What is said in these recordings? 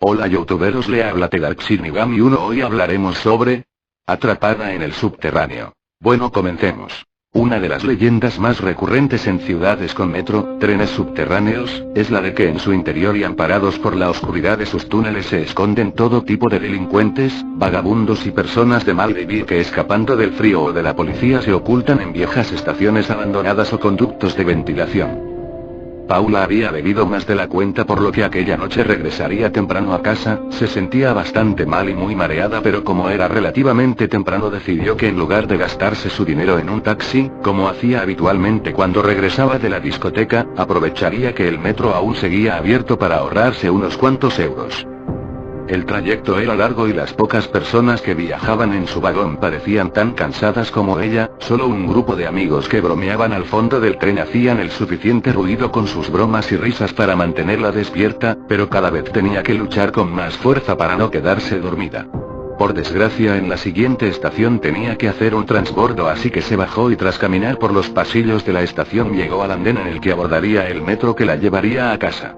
Hola youtuberos, le habla TheDarkShinigami 1. Hoy hablaremos sobre Atrapada en el subterráneo. Bueno, comencemos. Una de las leyendas más recurrentes en ciudades con metro, trenes subterráneos, es la de que en su interior y amparados por la oscuridad de sus túneles se esconden todo tipo de delincuentes, vagabundos y personas de mal vivir que escapando del frío o de la policía se ocultan en viejas estaciones abandonadas o conductos de ventilación. Paula había bebido más de la cuenta, por lo que aquella noche regresaría temprano a casa. Se sentía bastante mal y muy mareada, pero como era relativamente temprano decidió que en lugar de gastarse su dinero en un taxi, como hacía habitualmente cuando regresaba de la discoteca, aprovecharía que el metro aún seguía abierto para ahorrarse unos cuantos euros. El trayecto era largo y las pocas personas que viajaban en su vagón parecían tan cansadas como ella. Solo un grupo de amigos que bromeaban al fondo del tren hacían el suficiente ruido con sus bromas y risas para mantenerla despierta, pero cada vez tenía que luchar con más fuerza para no quedarse dormida. Por desgracia, en la siguiente estación tenía que hacer un transbordo, así que se bajó y tras caminar por los pasillos de la estación llegó al andén en el que abordaría el metro que la llevaría a casa.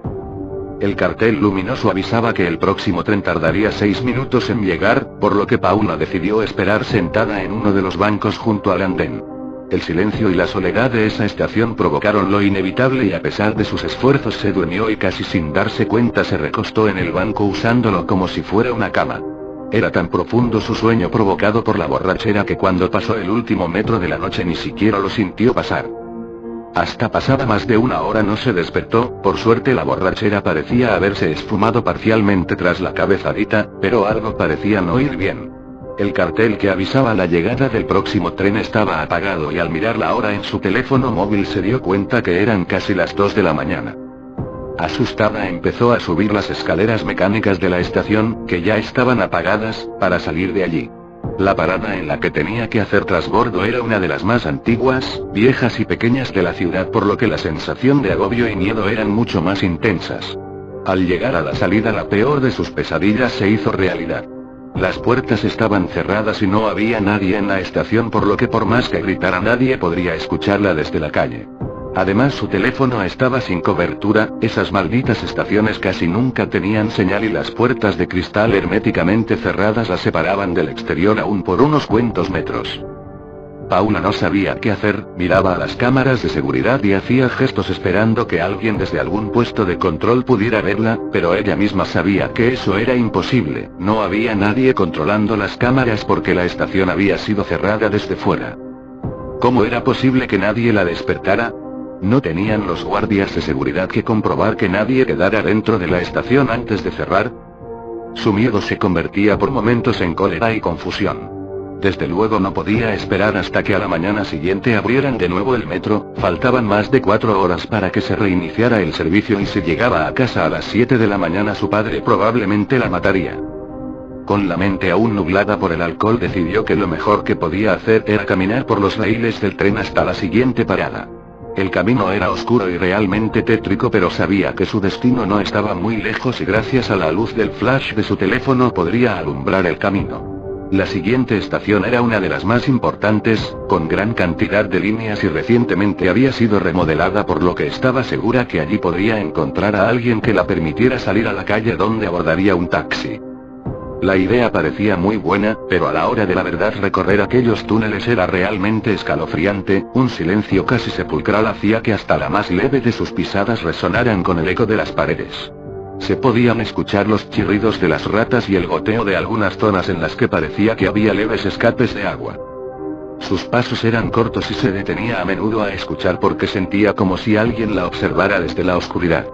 El cartel luminoso avisaba que el próximo tren tardaría 6 minutos en llegar, por lo que Paula decidió esperar sentada en uno de los bancos junto al andén. El silencio y la soledad de esa estación provocaron lo inevitable y a pesar de sus esfuerzos se durmió y casi sin darse cuenta se recostó en el banco usándolo como si fuera una cama. Era tan profundo su sueño provocado por la borrachera que cuando pasó el último metro de la noche ni siquiera lo sintió pasar. Hasta pasada más de una hora no se despertó. Por suerte la borrachera parecía haberse esfumado parcialmente tras la cabezadita, pero algo parecía no ir bien. El cartel que avisaba la llegada del próximo tren estaba apagado y al mirar la hora en su teléfono móvil se dio cuenta que eran casi las 2 de la mañana. Asustada empezó a subir las escaleras mecánicas de la estación, que ya estaban apagadas, para salir de allí. La parada en la que tenía que hacer transbordo era una de las más antiguas, viejas y pequeñas de la ciudad, por lo que la sensación de agobio y miedo eran mucho más intensas. Al llegar a la salida, la peor de sus pesadillas se hizo realidad. Las puertas estaban cerradas y no había nadie en la estación, por lo que por más que gritara nadie podría escucharla desde la calle. Además su teléfono estaba sin cobertura. Esas malditas estaciones casi nunca tenían señal y las puertas de cristal herméticamente cerradas la separaban del exterior aún por unos cuantos metros. Paula no sabía qué hacer, miraba a las cámaras de seguridad y hacía gestos esperando que alguien desde algún puesto de control pudiera verla, pero ella misma sabía que eso era imposible. No había nadie controlando las cámaras porque la estación había sido cerrada desde fuera. ¿Cómo era posible que nadie la despertara? ¿No tenían los guardias de seguridad que comprobar que nadie quedara dentro de la estación antes de cerrar? Su miedo se convertía por momentos en cólera y confusión. Desde luego no podía esperar hasta que a la mañana siguiente abrieran de nuevo el metro. Faltaban más de 4 horas para que se reiniciara el servicio y si llegaba a casa a las 7 de la mañana su padre probablemente la mataría. Con la mente aún nublada por el alcohol decidió que lo mejor que podía hacer era caminar por los raíles del tren hasta la siguiente parada. El camino era oscuro y realmente tétrico, pero sabía que su destino no estaba muy lejos y gracias a la luz del flash de su teléfono podría alumbrar el camino. La siguiente estación era una de las más importantes, con gran cantidad de líneas y recientemente había sido remodelada, por lo que estaba segura que allí podría encontrar a alguien que la permitiera salir a la calle donde abordaría un taxi. La idea parecía muy buena, pero a la hora de la verdad recorrer aquellos túneles era realmente escalofriante. Un silencio casi sepulcral hacía que hasta la más leve de sus pisadas resonaran con el eco de las paredes. Se podían escuchar los chirridos de las ratas y el goteo de algunas zonas en las que parecía que había leves escapes de agua. Sus pasos eran cortos y se detenía a menudo a escuchar porque sentía como si alguien la observara desde la oscuridad.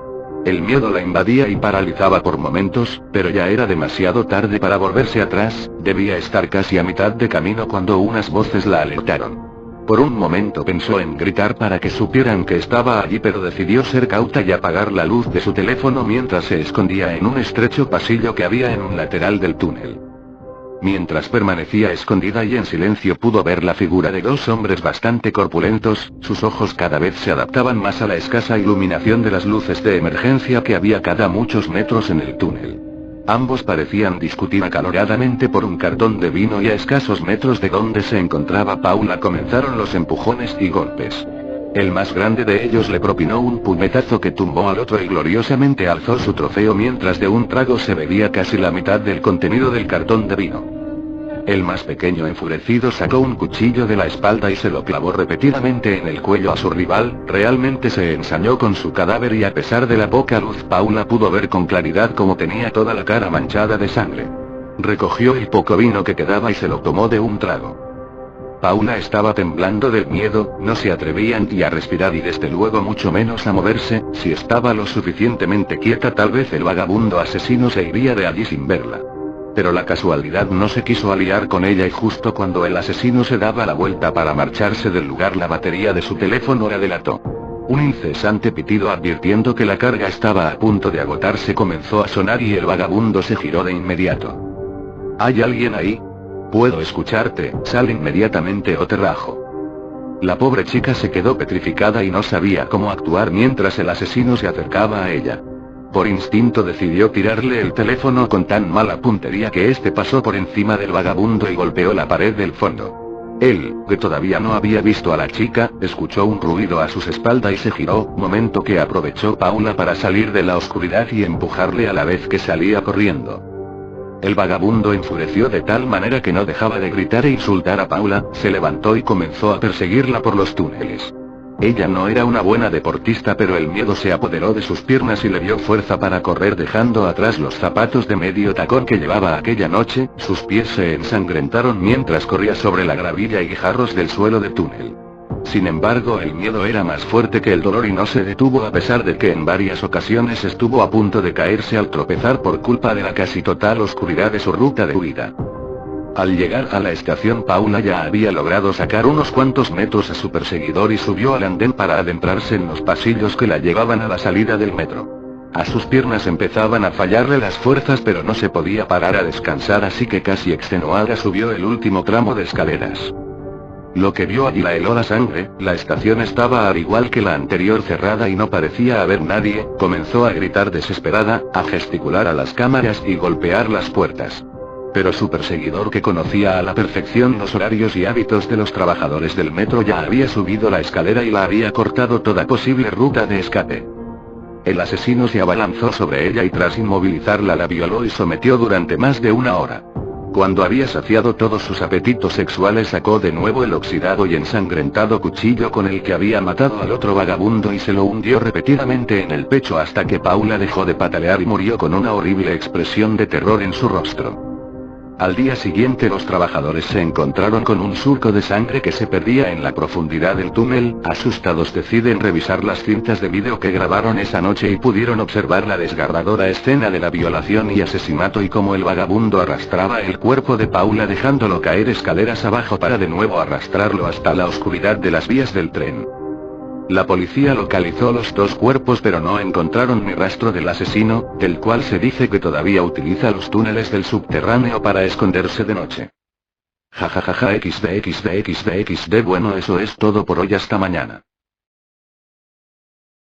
El miedo la invadía y paralizaba por momentos, pero ya era demasiado tarde para volverse atrás. Debía estar casi a mitad de camino cuando unas voces la alertaron. Por un momento pensó en gritar para que supieran que estaba allí, pero decidió ser cauta y apagar la luz de su teléfono mientras se escondía en un estrecho pasillo que había en un lateral del túnel. Mientras permanecía escondida y en silencio pudo ver la figura de 2 hombres bastante corpulentos. Sus ojos cada vez se adaptaban más a la escasa iluminación de las luces de emergencia que había cada muchos metros en el túnel. Ambos parecían discutir acaloradamente por un cartón de vino y a escasos metros de donde se encontraba Paula comenzaron los empujones y golpes. El más grande de ellos le propinó un puñetazo que tumbó al otro y gloriosamente alzó su trofeo mientras de un trago se bebía casi la mitad del contenido del cartón de vino. El más pequeño enfurecido sacó un cuchillo de la espalda y se lo clavó repetidamente en el cuello a su rival, realmente se ensañó con su cadáver y a pesar de la poca luz Paula pudo ver con claridad cómo tenía toda la cara manchada de sangre. Recogió el poco vino que quedaba y se lo tomó de un trago. Paula estaba temblando del miedo, no se atrevía ni a respirar y desde luego mucho menos a moverse. Si estaba lo suficientemente quieta tal vez el vagabundo asesino se iría de allí sin verla. Pero la casualidad no se quiso aliar con ella y justo cuando el asesino se daba la vuelta para marcharse del lugar la batería de su teléfono la delató. Un incesante pitido advirtiendo que la carga estaba a punto de agotarse comenzó a sonar y el vagabundo se giró de inmediato. ¿Hay alguien ahí? Puedo escucharte, sal inmediatamente o te rajo. La pobre chica se quedó petrificada y no sabía cómo actuar mientras el asesino se acercaba a ella. Por instinto decidió tirarle el teléfono con tan mala puntería que este pasó por encima del vagabundo y golpeó la pared del fondo. Él, que todavía no había visto a la chica, escuchó un ruido a sus espaldas y se giró, momento que aprovechó Paula para salir de la oscuridad y empujarle a la vez que salía corriendo. El vagabundo enfureció de tal manera que no dejaba de gritar e insultar a Paula, se levantó y comenzó a perseguirla por los túneles. Ella no era una buena deportista pero el miedo se apoderó de sus piernas y le dio fuerza para correr dejando atrás los zapatos de medio tacón que llevaba aquella noche, sus pies se ensangrentaron mientras corría sobre la gravilla y guijarros del suelo del túnel. Sin embargo, el miedo era más fuerte que el dolor y no se detuvo a pesar de que en varias ocasiones estuvo a punto de caerse al tropezar por culpa de la casi total oscuridad de su ruta de huida. Al llegar a la estación Paula ya había logrado sacar unos cuantos metros a su perseguidor y subió al andén para adentrarse en los pasillos que la llevaban a la salida del metro. A sus piernas empezaban a fallarle las fuerzas pero no se podía parar a descansar así que casi extenuada subió el último tramo de escaleras. Lo que vio allí la heló la sangre, la estación estaba al igual que la anterior cerrada y no parecía haber nadie, comenzó a gritar desesperada, a gesticular a las cámaras y golpear las puertas. Pero su perseguidor que conocía a la perfección los horarios y hábitos de los trabajadores del metro ya había subido la escalera y la había cortado toda posible ruta de escape. El asesino se abalanzó sobre ella y tras inmovilizarla la violó y sometió durante más de una hora. Cuando había saciado todos sus apetitos sexuales sacó de nuevo el oxidado y ensangrentado cuchillo con el que había matado al otro vagabundo y se lo hundió repetidamente en el pecho hasta que Paula dejó de patalear y murió con una horrible expresión de terror en su rostro. Al día siguiente los trabajadores se encontraron con un surco de sangre que se perdía en la profundidad del túnel. Asustados deciden revisar las cintas de vídeo que grabaron esa noche y pudieron observar la desgarradora escena de la violación y asesinato y cómo el vagabundo arrastraba el cuerpo de Paula dejándolo caer escaleras abajo para de nuevo arrastrarlo hasta la oscuridad de las vías del tren. La policía localizó los dos cuerpos pero no encontraron ni rastro del asesino, del cual se dice que todavía utiliza los túneles del subterráneo para esconderse de noche. Jajajaja xd. Bueno, eso es todo por hoy, hasta mañana.